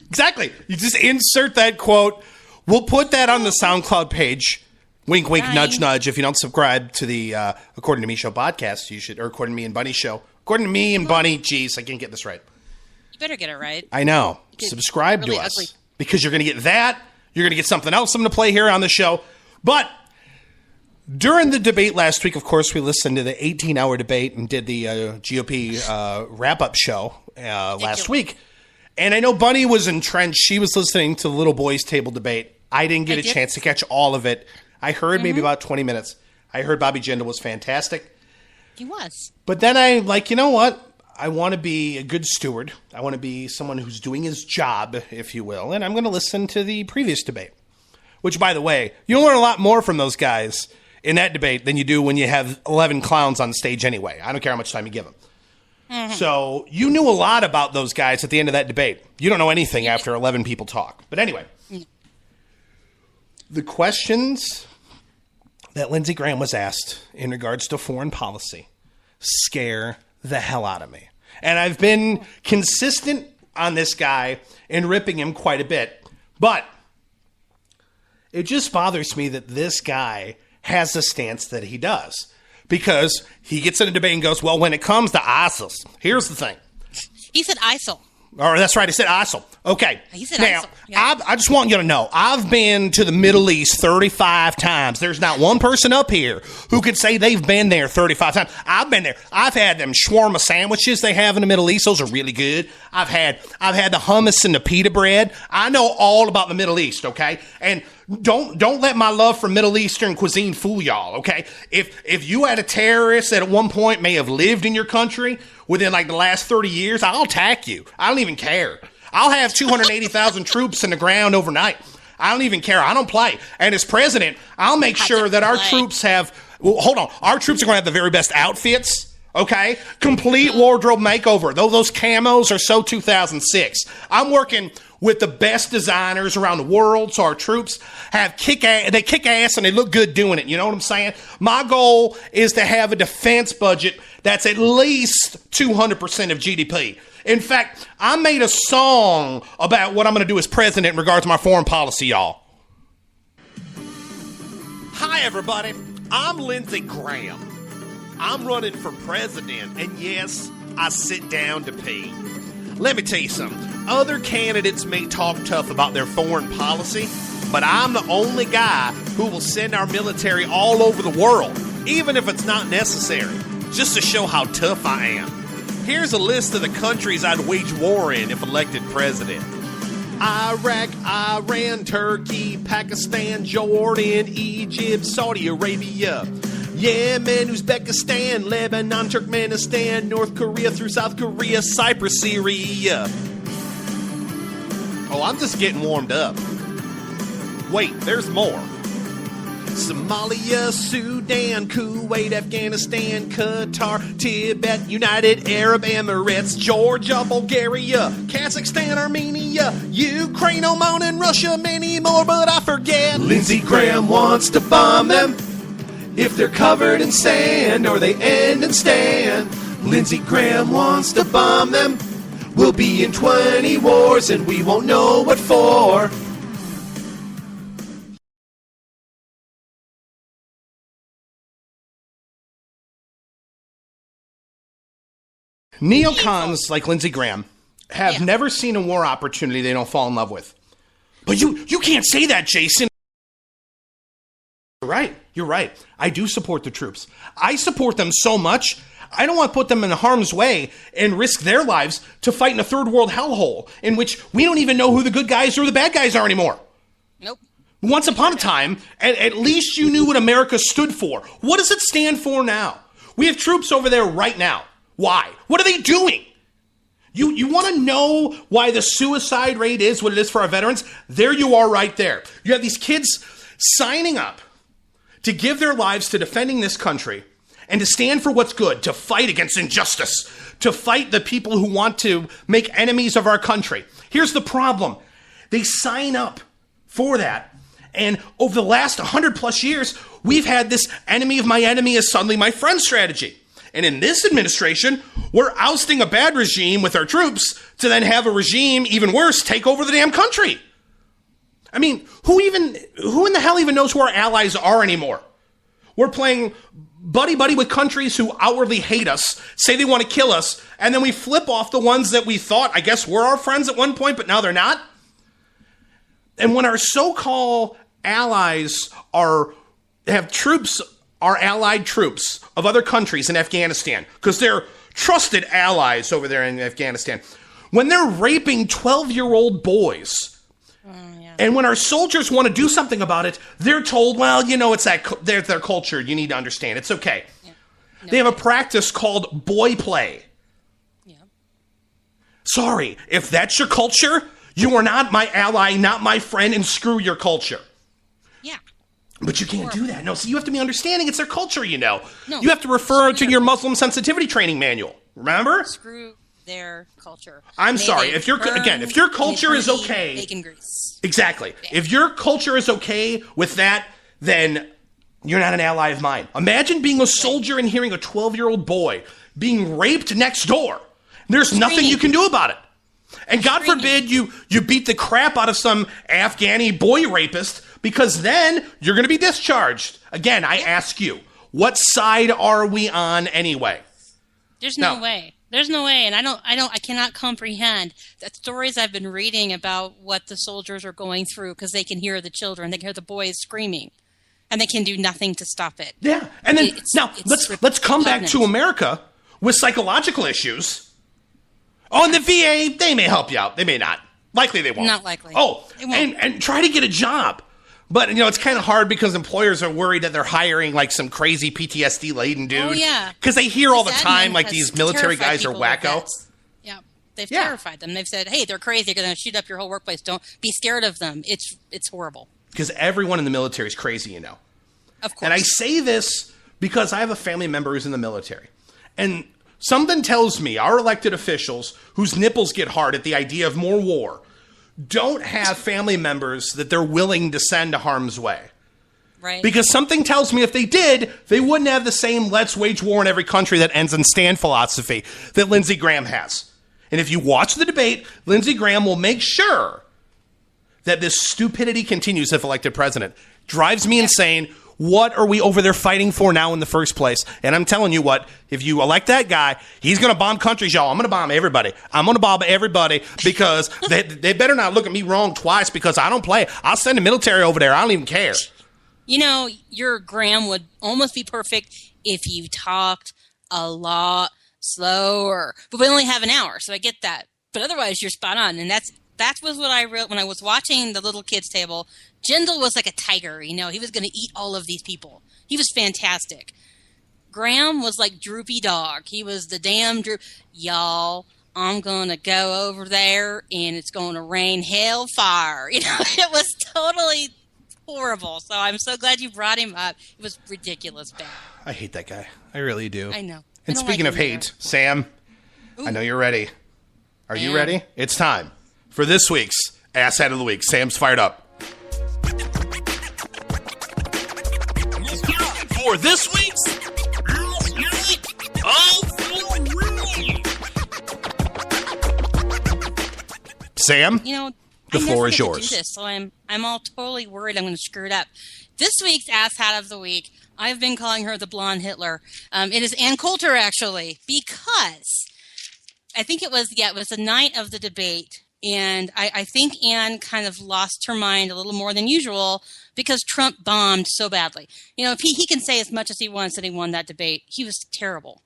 exactly. You just insert that quote. We'll put that on the SoundCloud page. Wink, wink, nudge, nudge. If you don't subscribe to the According to Me Show podcast, you should, or According to Me and Bunny Show. According to Me and Bunny, geez, I can't get this right. You better get it right. I know. Subscribe to us. Because you're going to get that. You're going to get something else I'm going to play here on the show. But during the debate last week, of course, we listened to the 18-hour debate and did the GOP wrap-up show last week. And I know Bunny was entrenched. She was listening to the Little Boys Table debate. I didn't get a chance to catch all of it. I heard maybe about 20 minutes. I heard Bobby Jindal was fantastic. He was. But then I'm like, you know what? I want to be a good steward. I want to be someone who's doing his job, if you will. And I'm going to listen to the previous debate. Which, by the way, you'll learn a lot more from those guys in that debate than you do when you have 11 clowns on stage anyway. I don't care how much time you give them. Mm-hmm. So you knew a lot about those guys at the end of that debate. You don't know anything after 11 people talk. But anyway, the questions that Lindsey Graham was asked in regards to foreign policy scare the hell out of me. And I've been consistent on this guy and ripping him quite a bit. But it just bothers me that this guy has the stance that he does. Because he gets in a debate and goes, well, when it comes to ISIL, here's the thing. He said ISIL. Oh, that's right. He said ISIL. Okay. He said now, ISIL. Yeah. I just want you to know, I've been to the Middle East 35 times. There's not one person up here who could say they've been there 35 times. I've been there. I've had them shawarma sandwiches they have in the Middle East. Those are really good. I've had the hummus and the pita bread. I know all about the Middle East, okay? And don't let my love for Middle Eastern cuisine fool y'all, okay? If you had a terrorist that at one point may have lived in your country within like the last 30 years, I'll attack you. I don't even care. I'll have 280,000 troops in the ground overnight. I don't even care. I don't play. And as president, I'll make sure that our troops have, well, hold on, our troops are going to have the very best outfits, okay? Complete wardrobe makeover. Those camos are so 2006. I'm working with the best designers around the world, so our troops have kick ass and they look good doing it. You know what I'm saying? My goal is to have a defense budget that's at least 200% of GDP. In fact, I made a song about what I'm going to do as president in regards to my foreign policy, y'all. Hi, everybody. I'm Lindsey Graham. I'm running for president, and yes, I sit down to pee. Let me tell you something. Other candidates may talk tough about their foreign policy, but I'm the only guy who will send our military all over the world, even if it's not necessary, just to show how tough I am. Here's a list of the countries I'd wage war in if elected president. Iraq, Iran, Turkey, Pakistan, Jordan, Egypt, Saudi Arabia, Yemen, Uzbekistan, Lebanon, Turkmenistan, North Korea through South Korea, Cyprus, Syria. Oh, I'm just getting warmed up. Wait, there's more. Somalia, Sudan, Kuwait, Afghanistan, Qatar, Tibet, United Arab Emirates, Georgia, Bulgaria, Kazakhstan, Armenia, Ukraine, Oman, and Russia, many more, but I forget. Lindsey Graham wants to bomb them if they're covered in sand or they end and stand. Lindsey Graham wants to bomb them. We'll be in 20 wars and we won't know what for. Neocons like Lindsey Graham have never seen a war opportunity they don't fall in love with. But you can't say that, Jason. You're right. I do support the troops. I support them so much, I don't want to put them in harm's way and risk their lives to fight in a third world hellhole in which we don't even know who the good guys or the bad guys are anymore. Nope. Once upon a time, at least you knew what America stood for. What does it stand for now? We have troops over there right now. Why? What are they doing? You want to know why the suicide rate is what it is for our veterans? There you are right there. You have these kids signing up to give their lives to defending this country and to stand for what's good, to fight against injustice, to fight the people who want to make enemies of our country. Here's the problem. They sign up for that. And over the last 100 plus years, we've had this enemy of my enemy is suddenly my friend strategy. And in this administration, we're ousting a bad regime with our troops to then have a regime, even worse, take over the damn country. I mean, who in the hell even knows who our allies are anymore? We're playing buddy-buddy with countries who outwardly hate us, say they want to kill us, and then we flip off the ones that we thought, I guess, were our friends at one point, but now they're not. And when our so-called allies have troops, our allied troops of other countries in Afghanistan, because they're trusted allies over there in Afghanistan, when they're raping 12-year-old boys, and when our soldiers want to do something about it, they're told, well, it's their culture. You need to understand. It's okay. Yeah. No. They have a practice called boy play. Yeah. Sorry, if that's your culture, you are not my ally, not my friend, and screw your culture. Yeah. But you can't do that. No, so you have to be understanding it's their culture, No. You have to refer to your Muslim sensitivity training manual. Remember? Screw their culture. I'm sorry. If your culture is okay. Bacon grease. Exactly. Yeah. If your culture is okay with that, then you're not an ally of mine. Imagine being a soldier and hearing a 12-year-old boy being raped next door. There's nothing you can do about it. And God forbid you beat the crap out of some Afghani boy rapist, because then you're going to be discharged. Again, I ask you, what side are we on anyway? There's no way. There's no way, and I cannot comprehend the stories I've been reading about what the soldiers are going through, because they can hear the children, they can hear the boys screaming, and they can do nothing to stop it. Yeah, and then let's come back to America with psychological issues. Oh, and the VA, they may help you out. They may not. Likely they won't. Not likely. Oh, and try to get a job. But, it's kind of hard because employers are worried that they're hiring, some crazy PTSD-laden dude. Oh, yeah. Because they hear all the time, these military guys are wacko. Yeah. They've terrified them. They've said, hey, they're crazy. They're going to shoot up your whole workplace. Don't be scared of them. It's horrible. Because everyone in the military is crazy, Of course. And I say this because I have a family member who's in the military. And something tells me our elected officials, whose nipples get hard at the idea of more war, don't have family members that they're willing to send to harm's way. Right. Because something tells me if they did, they wouldn't have the same let's wage war in every country that ends in stand philosophy that Lindsey Graham has. And if you watch the debate, Lindsey Graham will make sure that this stupidity continues if elected president. Drives me insane. What are we over there fighting for now in the first place? And I'm telling you what, if you elect that guy, he's going to bomb countries, y'all. I'm going to bomb everybody. I'm going to bomb everybody because they better not look at me wrong twice because I don't play. I'll send the military over there. I don't even care. Your Graham would almost be perfect if you talked a lot slower. But we only have an hour, so I get that. But otherwise, you're spot on. And that was what I read when I was watching the little kids table. Jindal was like a tiger, he was going to eat all of these people. He was fantastic. Graham was like droopy dog. He was the damn y'all, I'm going to go over there and it's going to rain hellfire. It was totally horrible. So I'm so glad you brought him up. It was ridiculous bad. I hate that guy. I really do. I know. And speaking of hate, Sam, I know you're ready. Are you ready? It's time for this week's Asshat of the Week. Sam's fired up. For this week's Sam, the floor is yours. Do this, so I'm all totally worried I'm going to screw it up. This week's Asshat of the Week, I've been calling her the blonde Hitler. It is Ann Coulter, actually, because I think it was the night of the debate. And I think Ann kind of lost her mind a little more than usual because Trump bombed so badly. He can say as much as he wants that he won that debate. He was terrible.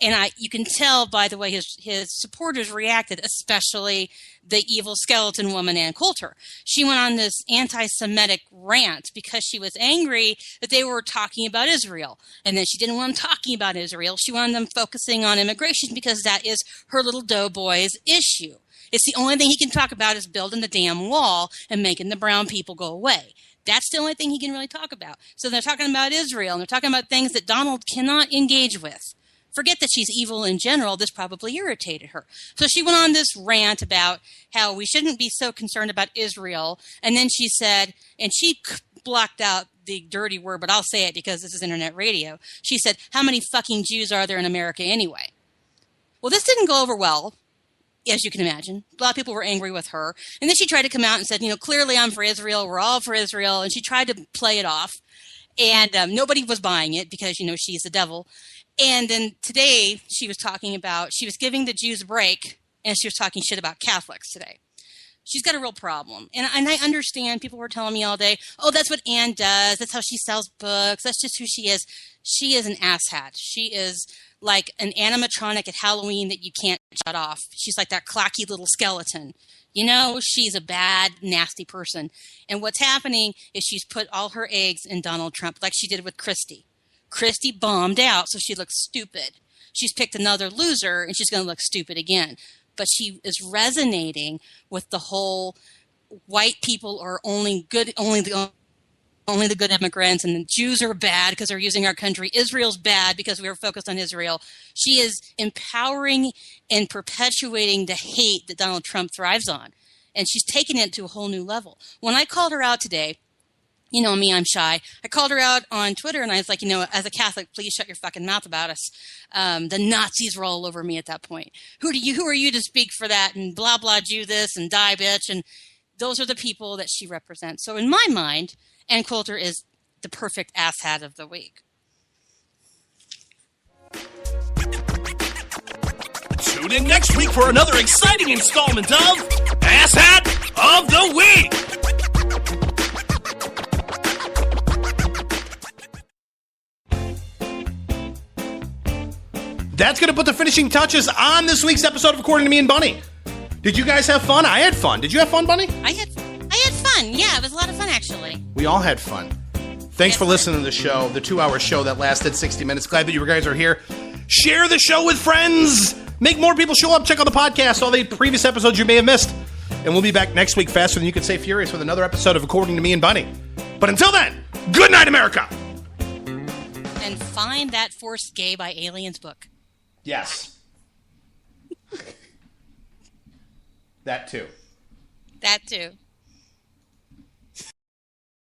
And you can tell by the way his supporters reacted, especially the evil skeleton woman, Ann Coulter. She went on this anti-Semitic rant because she was angry that they were talking about Israel. And then she didn't want them talking about Israel. She wanted them focusing on immigration because that is her little doughboy's issue. It's the only thing he can talk about is building the damn wall and making the brown people go away. That's the only thing he can really talk about. So they're talking about Israel, and they're talking about things that Donald cannot engage with. Forget that she's evil in general. This probably irritated her. So she went on this rant about how we shouldn't be so concerned about Israel. And then she said, and she blocked out the dirty word, but I'll say it because this is internet radio. She said, how many fucking Jews are there in America anyway? Well, this didn't go over well, as you can imagine. A lot of people were angry with her. And then she tried to come out and said, clearly I'm for Israel. We're all for Israel. And she tried to play it off. And nobody was buying it because, she's the devil. And then today she was giving the Jews a break, and she was talking shit about Catholics today. She's got a real problem. And I understand people were telling me all day, oh, that's what Ann does. That's how she sells books. That's just who she is. She is an asshat. She is like an animatronic at Halloween that you can't shut off. She's like that clacky little skeleton. She's a bad, nasty person. And what's happening is she's put all her eggs in Donald Trump, like she did with Christie. Christie bombed out, so she looks stupid. She's picked another loser, and she's going to look stupid again. But she is resonating with the whole white people are only the good immigrants, and the Jews are bad because they're using our country. Israel's bad because we were focused on Israel. She is empowering and perpetuating the hate that Donald Trump thrives on. And she's taking it to a whole new level. When I called her out today, you know me, I'm shy. I called her out on Twitter, and I was like, as a Catholic, please shut your fucking mouth about us. The Nazis were all over me at that point. Who are you to speak for that? And blah, blah, Jew this and die, bitch. And those are the people that she represents. So in my mind, Ann Coulter is the perfect asshat of the week. Tune in next week for another exciting installment of Asshat of the Week. That's going to put the finishing touches on this week's episode of According to Me and Bunny. Did you guys have fun? I had fun. Did you have fun, Bunny? I had fun. Yeah, it was a lot of fun, actually. We all had fun. Thanks for listening to the show, the 2-hour show that lasted 60 minutes. Glad that you guys are here. Share the show with friends. Make more people show up. Check out the podcast, all the previous episodes you may have missed. And we'll be back next week faster than you can say furious with another episode of According to Me and Bunny. But until then, good night, America. And find that Forced Gay by Aliens book. Yes. That too. That too.